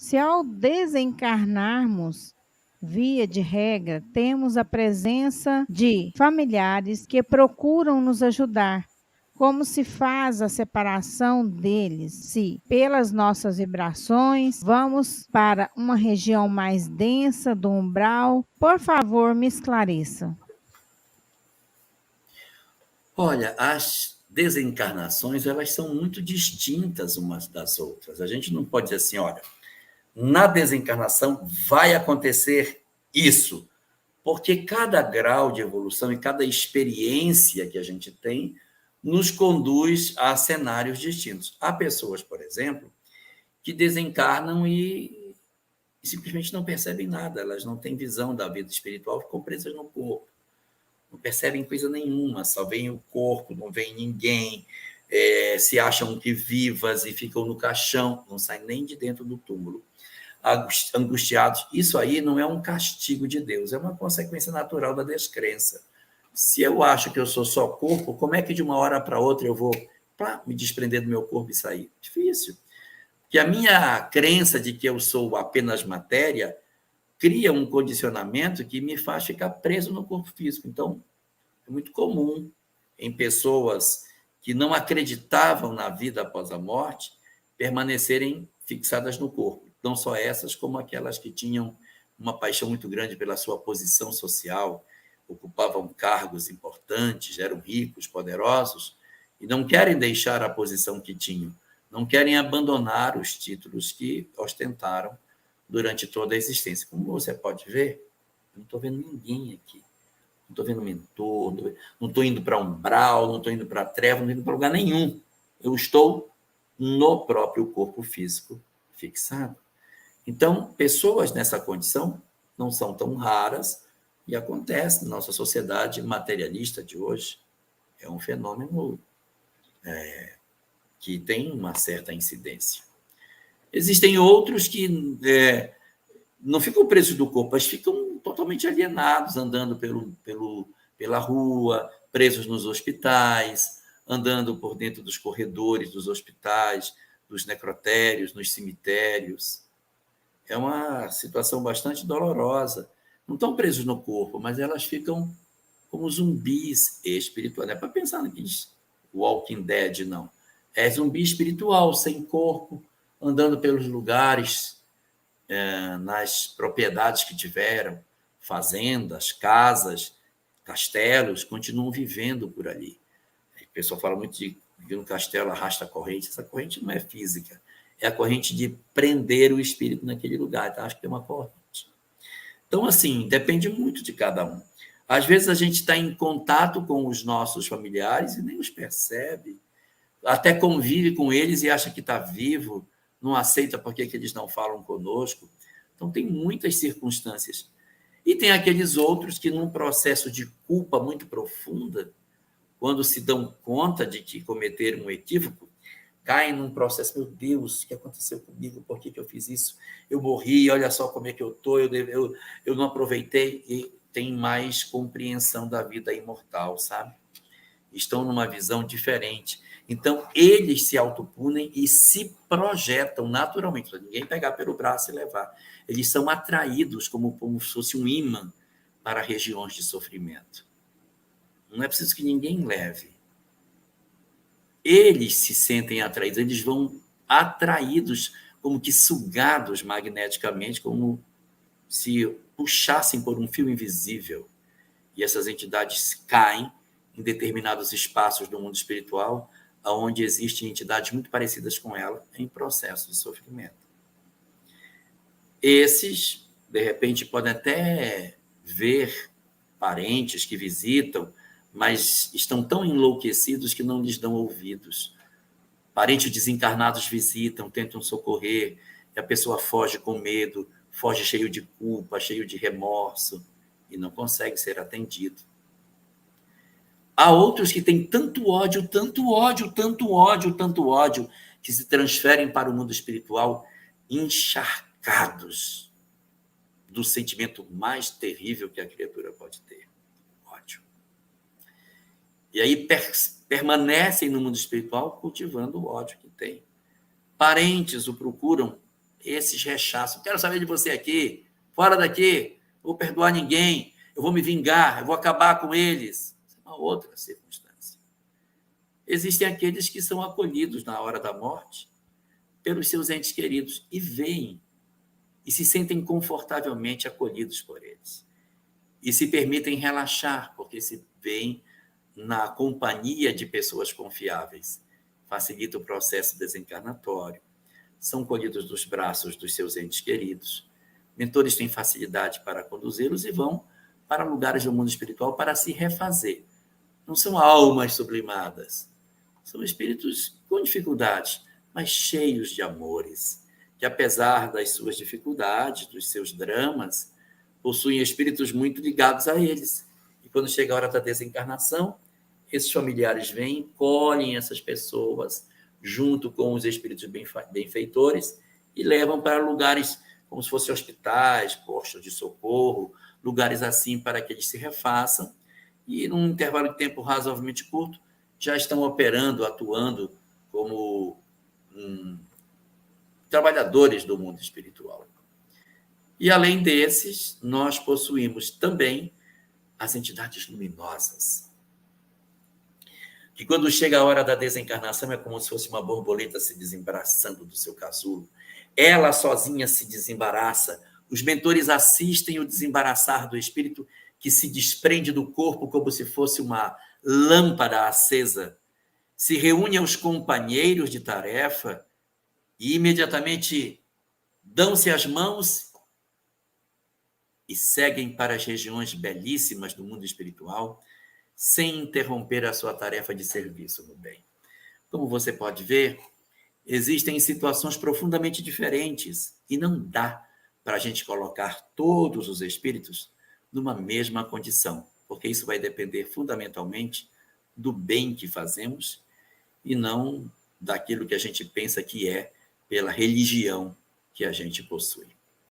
Se ao desencarnarmos, via de regra, temos a presença de familiares que procuram nos ajudar. Como se faz a separação deles? Se, pelas nossas vibrações, vamos para uma região mais densa do umbral? Por favor, me esclareça. Olha, as desencarnações, elas são muito distintas umas das outras. A gente não pode dizer assim, olha, na desencarnação vai acontecer isso, porque cada grau de evolução e cada experiência que a gente tem nos conduz a cenários distintos. Há pessoas, por exemplo, que desencarnam e simplesmente não percebem nada, elas não têm visão da vida espiritual, ficam presas no corpo, não percebem coisa nenhuma, só veem o corpo, não veem ninguém, se acham que vivas e ficam no caixão, não saem nem de dentro do túmulo, angustiados. Isso aí não é um castigo de Deus, é uma consequência natural da descrença. Se eu acho que eu sou só corpo, como é que de uma hora para outra eu vou me desprender do meu corpo e sair? Difícil. Que a minha crença de que eu sou apenas matéria cria um condicionamento que me faz ficar preso no corpo físico. Então, é muito comum em pessoas que não acreditavam na vida após a morte permanecerem fixadas no corpo. Não só essas, como aquelas que tinham uma paixão muito grande pela sua posição social, ocupavam cargos importantes, eram ricos, poderosos, e não querem deixar a posição que tinham, não querem abandonar os títulos que ostentaram durante toda a existência. Como você pode ver, eu não estou vendo ninguém aqui. Não estou vendo mentor, não estou indo para umbral, não estou indo para treva, não estou indo para lugar nenhum. Eu estou no próprio corpo físico fixado. Então, pessoas nessa condição não são tão raras e acontece na nossa sociedade materialista de hoje. É um fenômeno que tem uma certa incidência. Existem outros que não ficam presos do corpo, mas ficam totalmente alienados, andando pela rua, presos nos hospitais, andando por dentro dos corredores dos hospitais, dos necrotérios, nos cemitérios. É uma situação bastante dolorosa. Não estão presos no corpo, mas elas ficam como zumbis espirituais. Não é para pensar naqueles Walking Dead, não. É zumbi espiritual, sem corpo, andando pelos lugares, nas propriedades que tiveram, fazendas, casas, castelos, continuam vivendo por ali. O pessoal fala muito de que no castelo arrasta a corrente. Essa corrente não é física, é a corrente de prender o espírito naquele lugar. Então, acho que tem uma corrente. Então, assim, depende muito de cada um. Às vezes a gente está em contato com os nossos familiares e nem os percebe, até convive com eles e acha que está vivo, não aceita porque que eles não falam conosco. Então, tem muitas circunstâncias. E tem aqueles outros que, num processo de culpa muito profunda, quando se dão conta de que cometeram um equívoco, caem num processo, meu Deus, o que aconteceu comigo? Por que eu fiz isso? Eu morri, olha só como é que eu estou, eu não aproveitei, e tem mais compreensão da vida imortal, sabe? Estão numa visão diferente. Então, eles se autopunem e se projetam naturalmente. Ninguém pegar pelo braço e levar. Eles são atraídos como se fosse um imã para regiões de sofrimento. Não é preciso que ninguém leve. Eles se sentem atraídos, eles vão atraídos, como que sugados magneticamente, como se puxassem por um fio invisível. E essas entidades caem em determinados espaços do mundo espiritual, onde existem entidades muito parecidas com ela em processo de sofrimento. Esses, de repente, podem até ver parentes que visitam, mas estão tão enlouquecidos que não lhes dão ouvidos. Parentes desencarnados visitam, tentam socorrer, e a pessoa foge com medo, foge cheio de culpa, cheio de remorso, e não consegue ser atendido. Há outros que têm tanto ódio, tanto ódio, tanto ódio, tanto ódio, que se transferem para o mundo espiritual encharcados do sentimento mais terrível que a criatura pode ter, ódio. E aí permanecem no mundo espiritual cultivando o ódio que tem. Parentes o procuram esses rechaços. Não quero saber de você aqui, fora daqui, não vou perdoar ninguém, eu vou me vingar, eu vou acabar com eles. Isso é uma outra circunstância. Existem aqueles que são acolhidos na hora da morte pelos seus entes queridos e veem e se sentem confortavelmente acolhidos por eles. E se permitem relaxar, porque se veem na companhia de pessoas confiáveis. Facilita o processo desencarnatório. São colhidos dos braços dos seus entes queridos. Mentores têm facilidade para conduzi-los e vão para lugares do mundo espiritual para se refazer. Não são almas sublimadas. São espíritos com dificuldades, mas cheios de amores, que apesar das suas dificuldades, dos seus dramas, possuem espíritos muito ligados a eles. E quando chega a hora da desencarnação, esses familiares vêm, colhem essas pessoas, junto com os espíritos benfeitores, e levam para lugares como se fossem hospitais, postos de socorro, lugares assim para que eles se refaçam, e num intervalo de tempo razoavelmente curto, já estão operando, atuando como trabalhadores do mundo espiritual. E, além desses, nós possuímos também as entidades luminosas, que quando chega a hora da desencarnação é como se fosse uma borboleta se desembaraçando do seu casulo. Ela sozinha se desembaraça. Os mentores assistem o desembaraçar do espírito que se desprende do corpo como se fosse uma lâmpada acesa. Se reúne aos companheiros de tarefa e imediatamente dão-se as mãos e seguem para as regiões belíssimas do mundo espiritual, sem interromper a sua tarefa de serviço no bem. Como você pode ver, existem situações profundamente diferentes e não dá para a gente colocar todos os espíritos numa mesma condição, porque isso vai depender fundamentalmente do bem que fazemos e não daquilo que a gente pensa que é pela religião que a gente possui.